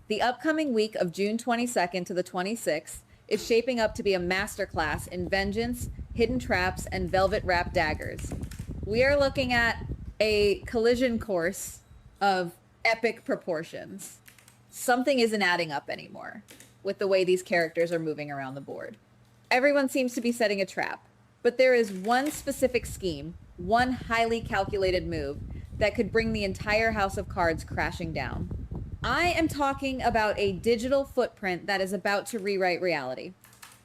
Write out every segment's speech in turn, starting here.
The upcoming week of June 22nd to the 26th is shaping up to be a masterclass in vengeance, hidden traps, and velvet wrapped daggers. We are looking at a collision course of epic proportions. Something isn't adding up anymore with the way these characters are moving around the board. Everyone seems to be setting a trap, but there is one specific scheme, one highly calculated move that could bring the entire house of cards crashing down. I am talking about a digital footprint that is about to rewrite reality.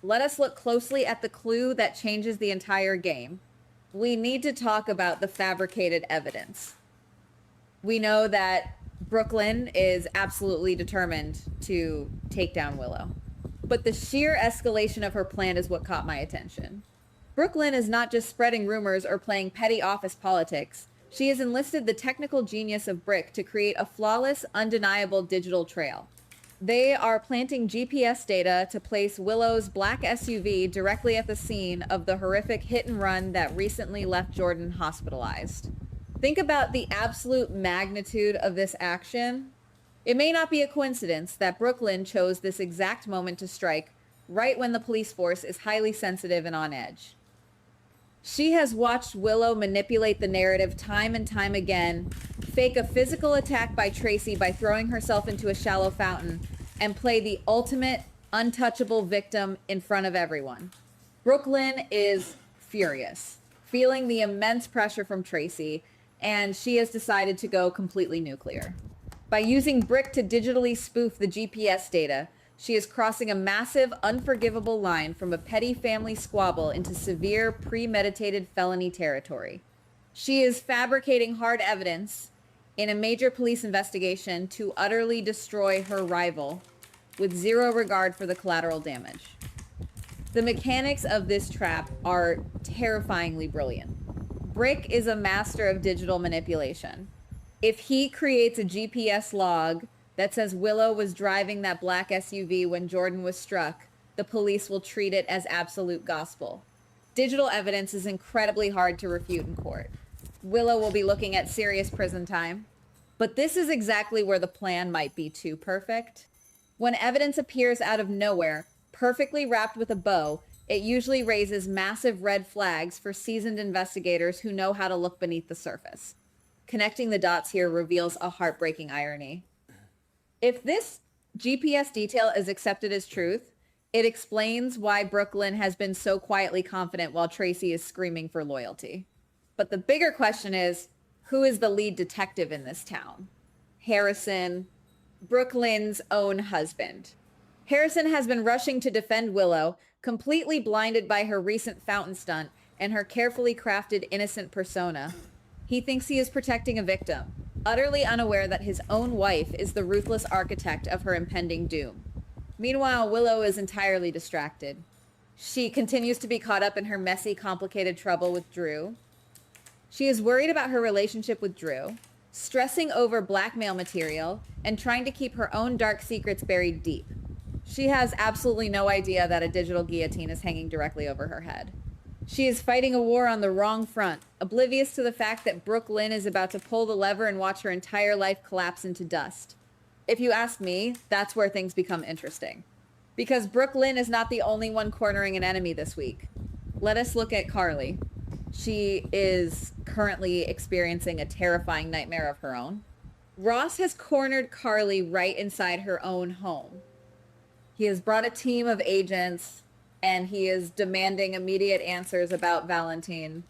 Let us look closely at the clue that changes the entire game. We need to talk about the fabricated evidence. We know that Brooklyn is absolutely determined to take down Willow, but the sheer escalation of her plan is what caught my attention. Brooklyn is not just spreading rumors or playing petty office politics. She has enlisted the technical genius of Brick to create a flawless, undeniable digital trail. They are planting GPS data to place Willow's black SUV directly at the scene of the horrific hit and run that recently left Jordan hospitalized. Think about the absolute magnitude of this action. It may not be a coincidence that Brooklyn chose this exact moment to strike right when the police force is highly sensitive and on edge. She has watched Willow manipulate the narrative time and time again, fake a physical attack by Tracy by throwing herself into a shallow fountain, and play the ultimate untouchable victim in front of everyone. Brooklyn is furious, feeling the immense pressure from Tracy, and she has decided to go completely nuclear. By using Brick to digitally spoof the GPS data, she is crossing a massive, unforgivable line from a petty family squabble into severe, premeditated felony territory. She is fabricating hard evidence in a major police investigation to utterly destroy her rival with zero regard for the collateral damage. The mechanics of this trap are terrifyingly brilliant. Brick is a master of digital manipulation. If he creates a GPS log that says Willow was driving that black SUV when Jordan was struck, the police will treat it as absolute gospel. Digital evidence is incredibly hard to refute in court. Willow will be looking at serious prison time. But this is exactly where the plan might be too perfect. When evidence appears out of nowhere, perfectly wrapped with a bow, it usually raises massive red flags for seasoned investigators who know how to look beneath the surface. Connecting the dots here reveals a heartbreaking irony. If this GPS detail is accepted as truth, it explains why Brooklyn has been so quietly confident while Tracy is screaming for loyalty. But the bigger question is, who is the lead detective in this town? Harrison, Brooklyn's own husband. Harrison has been rushing to defend Willow, completely blinded by her recent fountain stunt and her carefully crafted innocent persona. He thinks he is protecting a victim, utterly unaware that his own wife is the ruthless architect of her impending doom. Meanwhile, Willow is entirely distracted. She continues to be caught up in her messy, complicated trouble with Drew. She is worried about her relationship with Drew, stressing over blackmail material, and trying to keep her own dark secrets buried deep. She has absolutely no idea that a digital guillotine is hanging directly over her head. She is fighting a war on the wrong front, oblivious to the fact that Brooklyn is about to pull the lever and watch her entire life collapse into dust. If you ask me, that's where things become interesting. Because Brooklyn is not the only one cornering an enemy this week. Let us look at Carly. She is currently experiencing a terrifying nightmare of her own. Ross has cornered Carly right inside her own home. He has brought a team of agents, and he is demanding immediate answers about Valentine.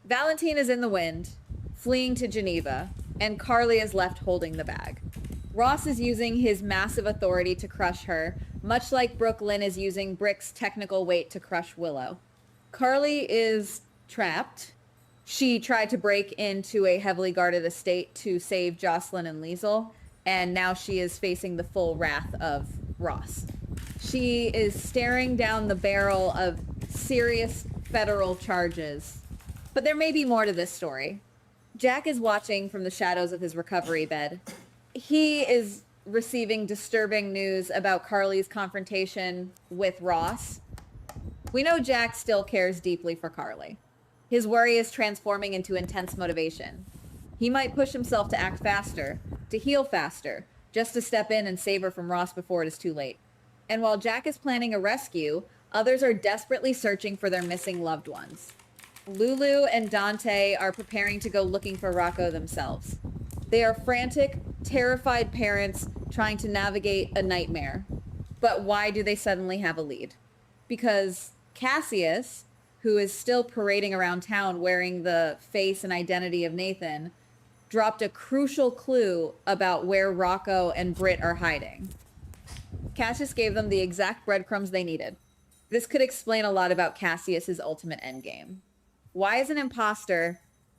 Valentine is in the wind, fleeing to Geneva, and Carly is left holding the bag. Ross is using his massive authority to crush her, much like Brooklyn is using Brick's technical weight to crush Willow. Carly is trapped. She tried to break into a heavily guarded estate to save Jocelyn and Liesel, and now she is facing the full wrath of Ross. She is staring down the barrel of serious federal charges. But there may be more to this story. Jack is watching from the shadows of his recovery bed. He is receiving disturbing news about Carly's confrontation with Ross. We know Jack still cares deeply for Carly. His worry is transforming into intense motivation. He might push himself to act faster, to heal faster, just to step in and save her from Ross before it is too late. And while Jack is planning a rescue, others are desperately searching for their missing loved ones. Lulu and Dante are preparing to go looking for Rocco themselves. They are frantic, terrified parents trying to navigate a nightmare. But why do they suddenly have a lead? Because Cassius, who is still parading around town wearing the face and identity of Nathan, dropped a crucial clue about where Rocco and Britt are hiding. Cassius gave them the exact breadcrumbs they needed. This could explain a lot about Cassius's ultimate endgame. Why is an imposter,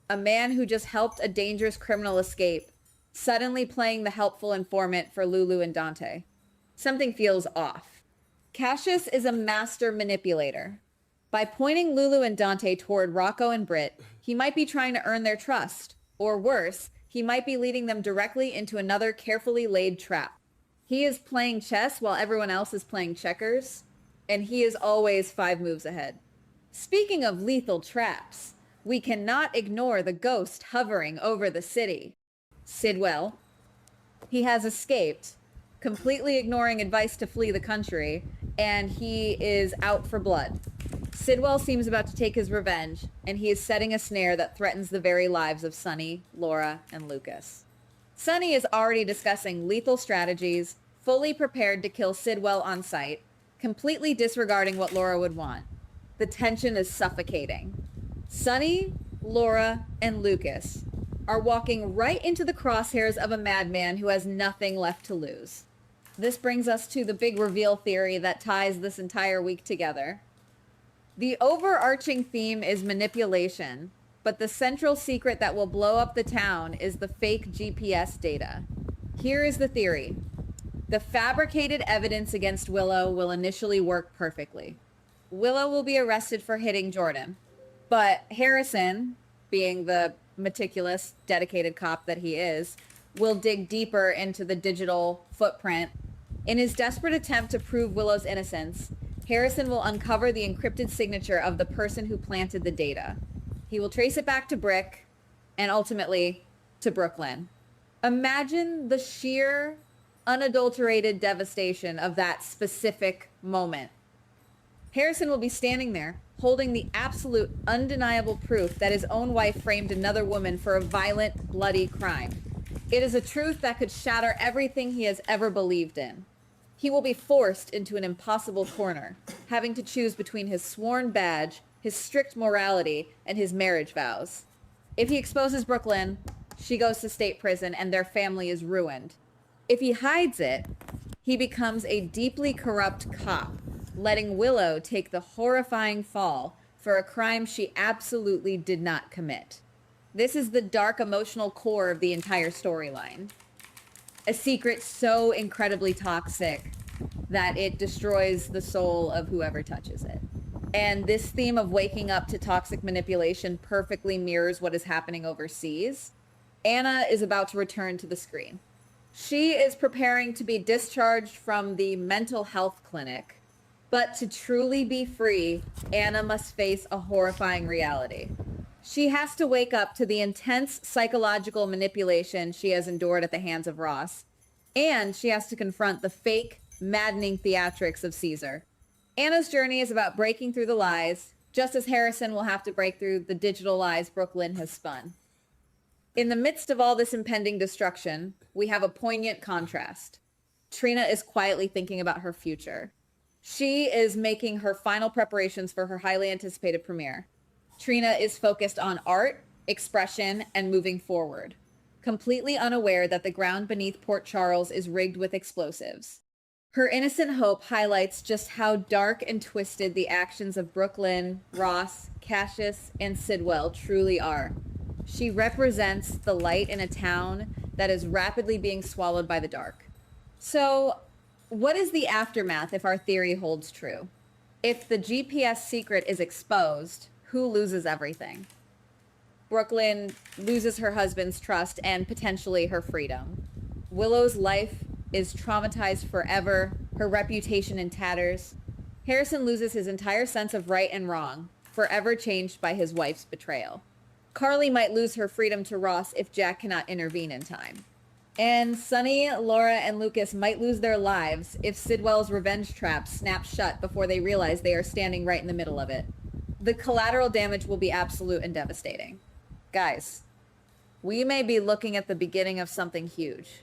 a man who just helped a dangerous criminal escape, suddenly playing the helpful informant for Lulu and Dante? Something feels off. Cassius is a master manipulator. By pointing Lulu and Dante toward Rocco and Britt, he might be trying to earn their trust. Or worse, he might be leading them directly into another carefully laid trap. He is playing chess while everyone else is playing checkers, and he is always 5 moves ahead. Speaking of lethal traps, we cannot ignore the ghost hovering over the city. Sidwell. He has escaped, completely ignoring advice to flee the country, and he is out for blood. Sidwell seems about to take his revenge, and he is setting a snare that threatens the very lives of Sunny, Laura, and Lucas. Sunny is already discussing lethal strategies, fully prepared to kill Sidwell on sight, completely disregarding what Laura would want. The tension is suffocating. Sunny, Laura, and Lucas are walking right into the crosshairs of a madman who has nothing left to lose. This brings us to the big reveal theory that ties this entire week together. The overarching theme is manipulation, but the central secret that will blow up the town is the fake GPS data. Here is the theory. The fabricated evidence against Willow will initially work perfectly. Willow will be arrested for hitting Jordan, but Harrison, being the meticulous, dedicated cop that he is, will dig deeper into the digital footprint. In his desperate attempt to prove Willow's innocence, Harrison will uncover the encrypted signature of the person who planted the data. He will trace it back to Brick, and ultimately to Brooklyn. Imagine the sheer, unadulterated devastation of that specific moment. Harrison will be standing there, holding the absolute, undeniable proof that his own wife framed another woman for a violent, bloody crime. It is a truth that could shatter everything he has ever believed in. He will be forced into an impossible corner, having to choose between his sworn badge, his strict morality, and his marriage vows. If he exposes Brooklyn, she goes to state prison and their family is ruined. If he hides it, he becomes a deeply corrupt cop, letting Willow take the horrifying fall for a crime she absolutely did not commit. This is the dark emotional core of the entire storyline. A secret so incredibly toxic that it destroys the soul of whoever touches it. And this theme of waking up to toxic manipulation perfectly mirrors what is happening overseas. Anna is about to return to the screen. She is preparing to be discharged from the mental health clinic. But to truly be free, Anna must face a horrifying reality. She has to wake up to the intense psychological manipulation she has endured at the hands of Ross. And she has to confront the fake, maddening theatrics of Caesar. Anna's journey is about breaking through the lies, just as Harrison will have to break through the digital lies Brooklyn has spun. In the midst of all this impending destruction, we have a poignant contrast. Trina is quietly thinking about her future. She is making her final preparations for her highly anticipated premiere. Trina is focused on art, expression, and moving forward, completely unaware that the ground beneath Port Charles is rigged with explosives. Her innocent hope highlights just how dark and twisted the actions of Brooklyn, Ross, Cassius, and Sidwell truly are. She represents the light in a town that is rapidly being swallowed by the dark. So, what is the aftermath if our theory holds true? If the GPS secret is exposed, who loses everything? Brooklyn loses her husband's trust and potentially her freedom. Willow's life is traumatized forever, her reputation in tatters. Harrison loses his entire sense of right and wrong, forever changed by his wife's betrayal. Carly might lose her freedom to Ross if Jack cannot intervene in time. And Sunny, Laura, and Lucas might lose their lives if Sidwell's revenge trap snaps shut before they realize they are standing right in the middle of it. The collateral damage will be absolute and devastating. Guys, we may be looking at the beginning of something huge.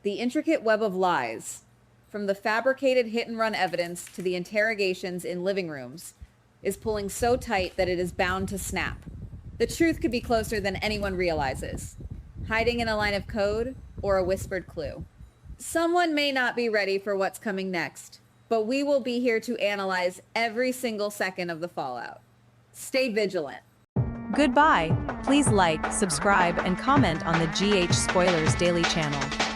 The intricate web of lies, from the fabricated hit-and-run evidence to the interrogations in living rooms, is pulling so tight that it is bound to snap. The truth could be closer than anyone realizes, hiding in a line of code or a whispered clue. Someone may not be ready for what's coming next, but we will be here to analyze every single second of the fallout. Stay vigilant. Goodbye. Please like, subscribe, and comment on the GH Spoilers Daily channel.